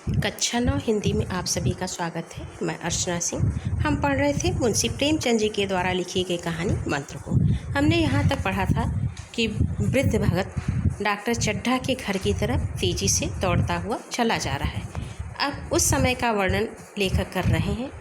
कक्षा 9 हिंदी में आप सभी का स्वागत है। मैं अर्चना सिंह। हम पढ़ रहे थे मुंशी प्रेमचंद जी के द्वारा लिखी गई कहानी मंत्र को। हमने यहाँ तक पढ़ा था कि वृद्ध भगत डॉक्टर चड्ढा के घर की तरफ तेजी से दौड़ता हुआ चला जा रहा है। अब उस समय का वर्णन लेखक कर रहे हैं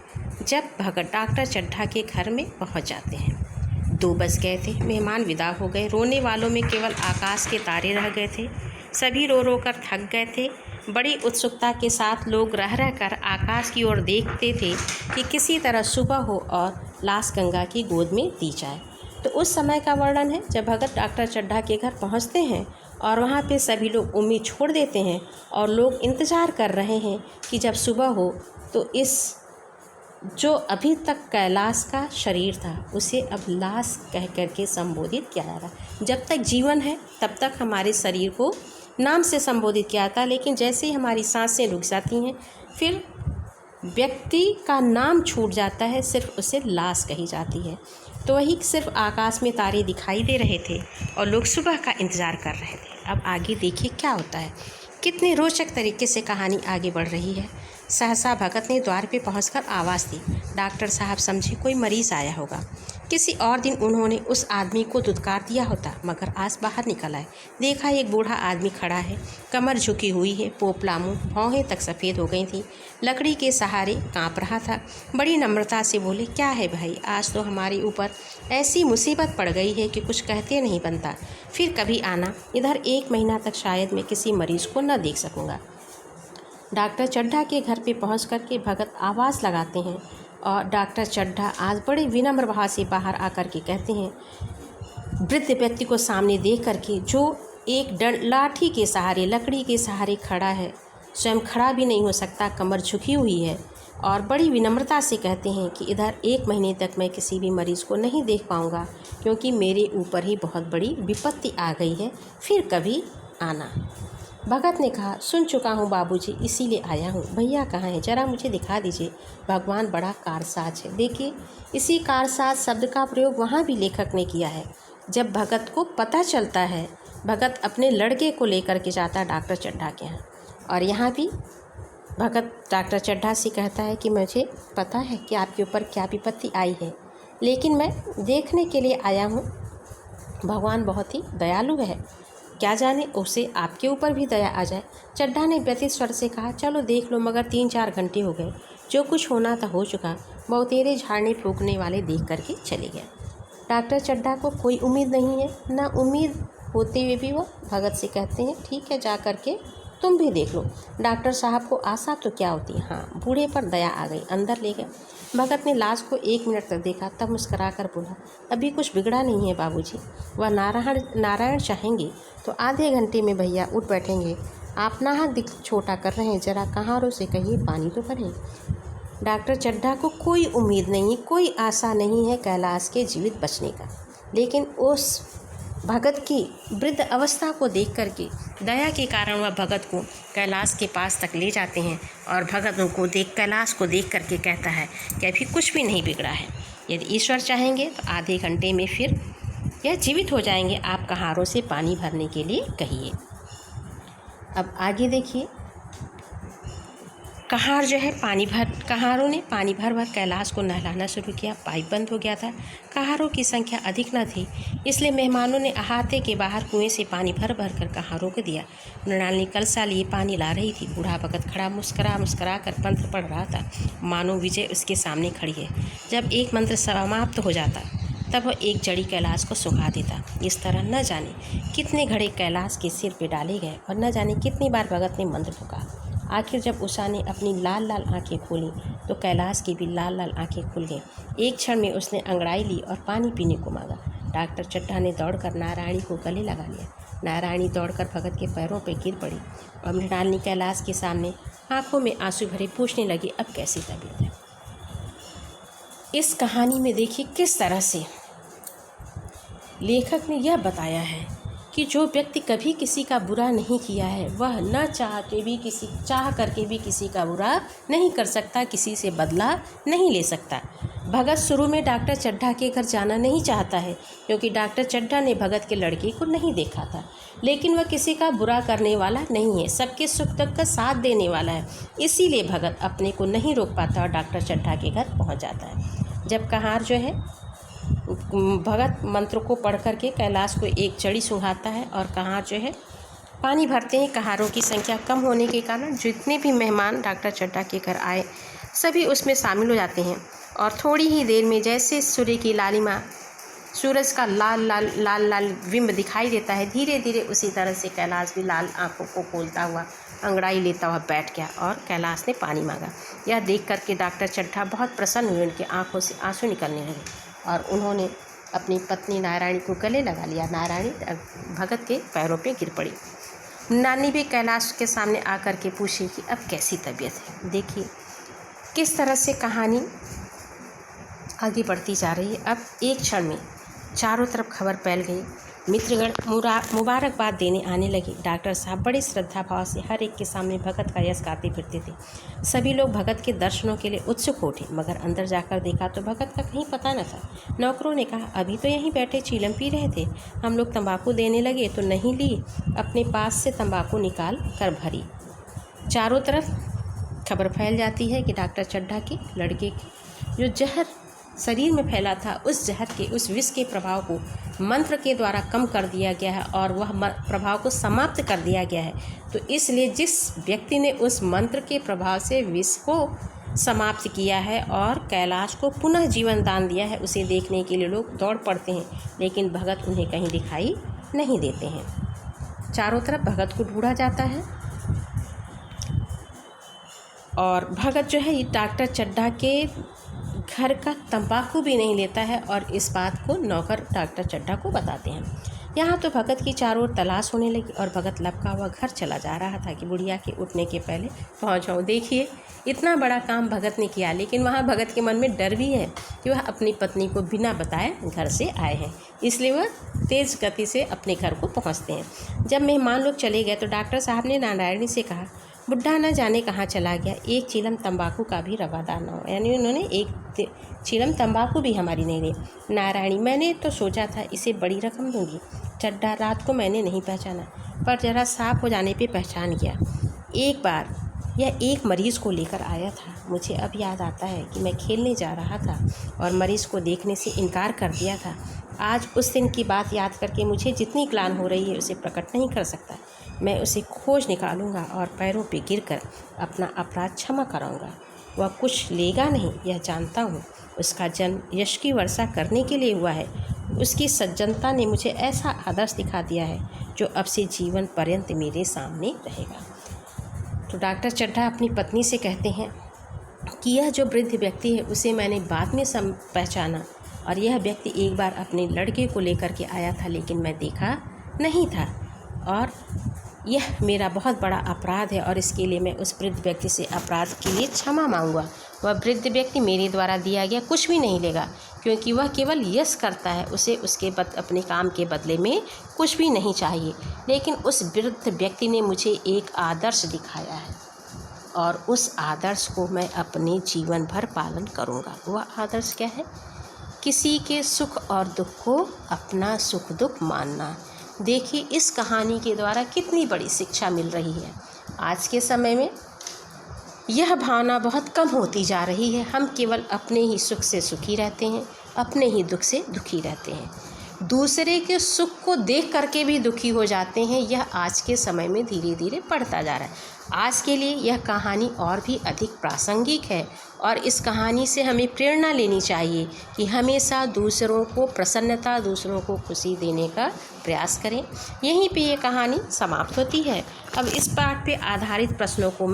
जब भगत डॉक्टर चड्ढा के घर में पहुँच जाते हैं। 2 बज गए थे, मेहमान विदा हो गए। रोने वालों में केवल आकाश के तारे रह गए थे। सभी रो रो कर थक गए थे। बड़ी उत्सुकता के साथ लोग रह रह कर आकाश की ओर देखते थे कि किसी तरह सुबह हो और लाश गंगा की गोद में दी जाए। तो उस समय का वर्णन है जब भगत डॉक्टर चड्ढा के घर पहुंचते हैं और वहां पे सभी लोग उम्मीद छोड़ देते हैं और लोग इंतज़ार कर रहे हैं कि जब सुबह हो तो इस जो अभी तक कैलाश का शरीर था उसे अब लाश कह करके संबोधित किया जा रहा है। जब तक जीवन है तब तक हमारे शरीर को नाम से संबोधित किया जाता है, लेकिन जैसे ही हमारी सांसें रुक जाती हैं फिर व्यक्ति का नाम छूट जाता है, सिर्फ उसे लाश कही जाती है। तो वही सिर्फ आकाश में तारे दिखाई दे रहे थे और लोग सुबह का इंतज़ार कर रहे थे। अब आगे देखिए क्या होता है। कितने रोचक तरीके से कहानी आगे बढ़ रही है। सहसा भगत ने द्वार पे पहुंचकर आवाज़ दी। डॉक्टर साहब समझे कोई मरीज़ आया होगा। किसी और दिन उन्होंने उस आदमी को दुत्कार दिया होता, मगर आज बाहर निकल आए। देखा एक बूढ़ा आदमी खड़ा है, कमर झुकी हुई है, पोपला मुँह, भौहें तक सफ़ेद हो गई थी, लकड़ी के सहारे काँप रहा था। बड़ी नम्रता से बोले, क्या है भाई, आज तो हमारे ऊपर ऐसी मुसीबत पड़ गई है कि कुछ कहते नहीं बनता। फिर कभी आना, इधर 1 महीना तक शायद मैं किसी मरीज़ को न देख सकूँगा। डॉक्टर चड्ढा के घर पे पहुंच कर के भगत आवाज़ लगाते हैं और डॉक्टर चड्ढा आज बड़े विनम्र भाव से बाहर आकर के कहते हैं, वृद्ध व्यक्ति को सामने देख करके जो एक लाठी के सहारे, लकड़ी के सहारे खड़ा है, स्वयं खड़ा भी नहीं हो सकता, कमर झुकी हुई है, और बड़ी विनम्रता से कहते हैं कि इधर 1 महीने तक मैं किसी भी मरीज़ को नहीं देख पाऊँगा क्योंकि मेरे ऊपर ही बहुत बड़ी विपत्ति आ गई है, फिर कभी आना। भगत ने कहा, सुन चुका हूँ बाबूजी, इसीलिए आया हूँ। भैया कहाँ हैं, ज़रा मुझे दिखा दीजिए। भगवान बड़ा कारसाज है। देखिए, इसी कारसाज शब्द का प्रयोग वहाँ भी लेखक ने किया है। जब भगत को पता चलता है, भगत अपने लड़के को लेकर के जाता है डॉक्टर चड्ढा के यहाँ, और यहाँ भी भगत डॉक्टर चड्ढा से कहता है कि मुझे पता है कि आपके ऊपर क्या विपत्ति आई है, लेकिन मैं देखने के लिए आया हूँ। भगवान बहुत ही दयालु है, क्या जाने उसे आपके ऊपर भी दया आ जाए। चड्ढा ने व्यथित स्वर से कहा, चलो देख लो, मगर 3-4 घंटे हो गए, जो कुछ होना था हो चुका। बहुतेरे झाड़ने फूकने वाले देख करके चले गए। डॉक्टर चड्ढा को कोई उम्मीद नहीं है, ना उम्मीद होते हुए भी वो भगत से कहते हैं, ठीक है, जा करके तुम भी देख लो। डॉक्टर साहब को आशा तो क्या होती है, हाँ, बूढ़े पर दया आ गई, अंदर ले गए। भगत ने लाश को 1 मिनट तक देखा, तब मुस्करा कर बोला, अभी कुछ बिगड़ा नहीं है बाबूजी। वह नारायण चाहेंगे तो आधे घंटे में भैया उठ बैठेंगे। आप नाहक दिल छोटा कर रहे हैं, जरा कहारों से कहिए पानी तो भरें। डॉक्टर चड्ढा को कोई उम्मीद नहीं, कोई आशा नहीं है कैलाश के जीवित बचने का, लेकिन उस भगत की वृद्ध अवस्था को देख करके दया के कारण वह भगत को कैलाश के पास तक ले जाते हैं और भगत उनको कैलाश को देख करके कहता है कि अभी कुछ भी नहीं बिगड़ा है। यदि ईश्वर चाहेंगे तो आधे घंटे में फिर यह जीवित हो जाएंगे। आप कहारों से पानी भरने के लिए कहिए। अब आगे देखिए, कहार जो है कहारों ने पानी भर कैलाश को नहलाना शुरू किया। पाइप बंद हो गया था। कहारों की संख्या अधिक न थी, इसलिए मेहमानों ने अहाते के बाहर कुएं से पानी भर कर कहारों को दिया। मृणालिनी कलसा लिए पानी ला रही थी। बूढ़ा भगत खड़ा मुस्करा कर मंत्र पढ़ रहा था, मानो विजय उसके सामने खड़ी है। जब एक मंत्र समाप्त हो जाता तब वह एक जड़ी कैलाश को सुखा देता। इस तरह न जाने कितने घड़े कैलाश के सिर पे डाले गए और न जाने कितनी बार भगत ने मंत्र फूका। आखिर जब उषा ने अपनी लाल लाल आंखें खोली तो कैलाश की भी लाल लाल आंखें खुल गईं। एक क्षण में उसने अंगड़ाई ली और पानी पीने को मांगा। डॉक्टर चड्ढा ने दौड़कर नारायणी को गले लगा लिया। नारायणी दौड़कर भगत के पैरों पर गिर पड़ी और मृणालिनी कैलाश के सामने आंखों में आंसू भरे पूछने लगी, अब कैसी तबीयत है। इस कहानी में देखिए किस तरह से लेखक ने यह बताया है कि जो व्यक्ति कभी किसी का बुरा नहीं किया है वह न चाह करके भी किसी का बुरा नहीं कर सकता, किसी से बदला नहीं ले सकता। भगत शुरू में डॉक्टर चड्ढा के घर जाना नहीं चाहता है, क्योंकि डॉक्टर चड्ढा ने भगत के लड़के को नहीं देखा था। लेकिन वह किसी का बुरा करने वाला नहीं है, सबके सुख दुख का साथ देने वाला है। इसीलिए भगत अपने को नहीं रोक पाता और डॉक्टर चड्ढा के घर पहुंच जाता है। जब कहार जो है भगत मंत्र को पढ़ करके कैलाश को एक चढ़ी सुंघाता है और कहार जो है पानी भरते हैं। कहारों की संख्या कम होने के कारण जितने भी मेहमान डॉक्टर चड्ढा के घर आए सभी उसमें शामिल हो जाते हैं और थोड़ी ही देर में जैसे सूर्य की लालिमा, सूरज का लाल लाल लाल लाल बिंब दिखाई देता है, धीरे धीरे उसी तरह से कैलाश भी लाल आंखों को खोलता हुआ अंगड़ाई लेता हुआ बैठ गया और कैलाश ने पानी मांगा। यह देख करके डॉक्टर चड्ढा बहुत प्रसन्न हुए। उनकी आंखों से आंसू निकलने लगे और उन्होंने अपनी पत्नी नारायणी को गले लगा लिया। नारायणी भगत के पैरों पे गिर पड़ी। नानी भी कैलाश के सामने आकर के पूछी कि अब कैसी तबीयत है। देखिए किस तरह से कहानी आगे बढ़ती जा रही है। अब एक क्षण में चारों तरफ खबर फैल गई। मित्रगण मुबारकबाद देने आने लगे। डॉक्टर साहब बड़े श्रद्धा भाव से हर एक के सामने भगत का यश गाते फिरते थे। सभी लोग भगत के दर्शनों के लिए उत्सुक उठे, मगर अंदर जाकर देखा तो भगत का कहीं पता न था। नौकरों ने कहा, अभी तो यहीं बैठे चीलम पी रहे थे, हम लोग तंबाकू देने लगे तो नहीं ली, अपने पास से तंबाकू निकाल कर भरी। चारों तरफ खबर फैल जाती है कि डॉक्टर चड्ढा के लड़के जो जहर शरीर में फैला था, उस जहर के, उस विष के प्रभाव को मंत्र के द्वारा कम कर दिया गया है और वह प्रभाव को समाप्त कर दिया गया है। तो इसलिए जिस व्यक्ति ने उस मंत्र के प्रभाव से विष को समाप्त किया है और कैलाश को पुनः जीवन दान दिया है, उसे देखने के लिए लोग दौड़ पड़ते हैं, लेकिन भगत उन्हें कहीं दिखाई नहीं देते हैं। चारों तरफ भगत को ढूंढा जाता है और भगत जो है ये डॉक्टर चड्ढा के घर का तंबाकू भी नहीं लेता है और इस बात को नौकर डॉक्टर चड्ढा को बताते हैं। यहाँ तो भगत की चारों ओर तलाश होने लगी और भगत लपका हुआ घर चला जा रहा था कि बुढ़िया के उठने के पहले पहुँच जाऊँ। देखिए इतना बड़ा काम भगत ने किया, लेकिन वहाँ भगत के मन में डर भी है कि वह अपनी पत्नी को बिना बताए घर से आए हैं, इसलिए वह तेज़ गति से अपने घर को पहुँचते हैं। जब मेहमान लोग चले गए तो डॉक्टर साहब ने नारायणी से कहा, बुढ़ा न जाने कहाँ चला गया, एक चीलम तंबाकू का भी रवादार न हो। यानी उन्होंने एक चीलम तंबाकू भी हमारी नहीं ली। नारायणी, मैंने तो सोचा था इसे बड़ी रकम दूंगी। चड्ढा, रात को मैंने नहीं पहचाना, पर जरा साफ हो जाने पे पहचान गया। एक बार यह एक मरीज़ को लेकर आया था। मुझे अब याद आता है कि मैं खेलने जा रहा था और मरीज़ को देखने से इनकार कर दिया था। आज उस दिन की बात याद करके मुझे जितनी ग्लानि हो रही है उसे प्रकट नहीं कर सकता। मैं उसे खोज निकालूंगा और पैरों पे गिरकर अपना अपराध क्षमा कराऊंगा। वह कुछ लेगा नहीं, यह जानता हूँ। उसका जन्म यश की वर्षा करने के लिए हुआ है। उसकी सज्जनता ने मुझे ऐसा आदर्श दिखा दिया है जो अब से जीवन पर्यंत मेरे सामने रहेगा। तो डॉक्टर चड्ढा अपनी पत्नी से कहते हैं कि यह जो वृद्ध व्यक्ति है उसे मैंने बाद में पहचाना और यह व्यक्ति एक बार अपने लड़के को लेकर के आया था, लेकिन मैं देखा नहीं था और यह मेरा बहुत बड़ा अपराध है और इसके लिए मैं उस वृद्ध व्यक्ति से अपराध के लिए क्षमा मांगूंगा। वह वृद्ध व्यक्ति मेरे द्वारा दिया गया कुछ भी नहीं लेगा, क्योंकि वह केवल यश करता है, उसे उसके अपने काम के बदले में कुछ भी नहीं चाहिए। लेकिन उस वृद्ध व्यक्ति ने मुझे एक आदर्श दिखाया है और उस आदर्श को मैं अपने जीवन भर पालन करूँगा। वह आदर्श क्या है? किसी के सुख और दुख को अपना सुख दुख मानना। देखिए इस कहानी के द्वारा कितनी बड़ी शिक्षा मिल रही है। आज के समय में यह भावना बहुत कम होती जा रही है। हम केवल अपने ही सुख से सुखी रहते हैं, अपने ही दुख से दुखी रहते हैं, दूसरे के सुख को देख करके भी दुखी हो जाते हैं। यह आज के समय में धीरे धीरे बढ़ता जा रहा है। आज के लिए यह कहानी और भी अधिक प्रासंगिक है और इस कहानी से हमें प्रेरणा लेनी चाहिए कि हमेशा दूसरों को प्रसन्नता, दूसरों को खुशी देने का प्रयास करें। यहीं पे ये कहानी समाप्त होती है। अब इस पाठ पे आधारित प्रश्नों को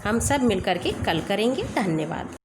हम सब मिलकर के कल करेंगे। धन्यवाद।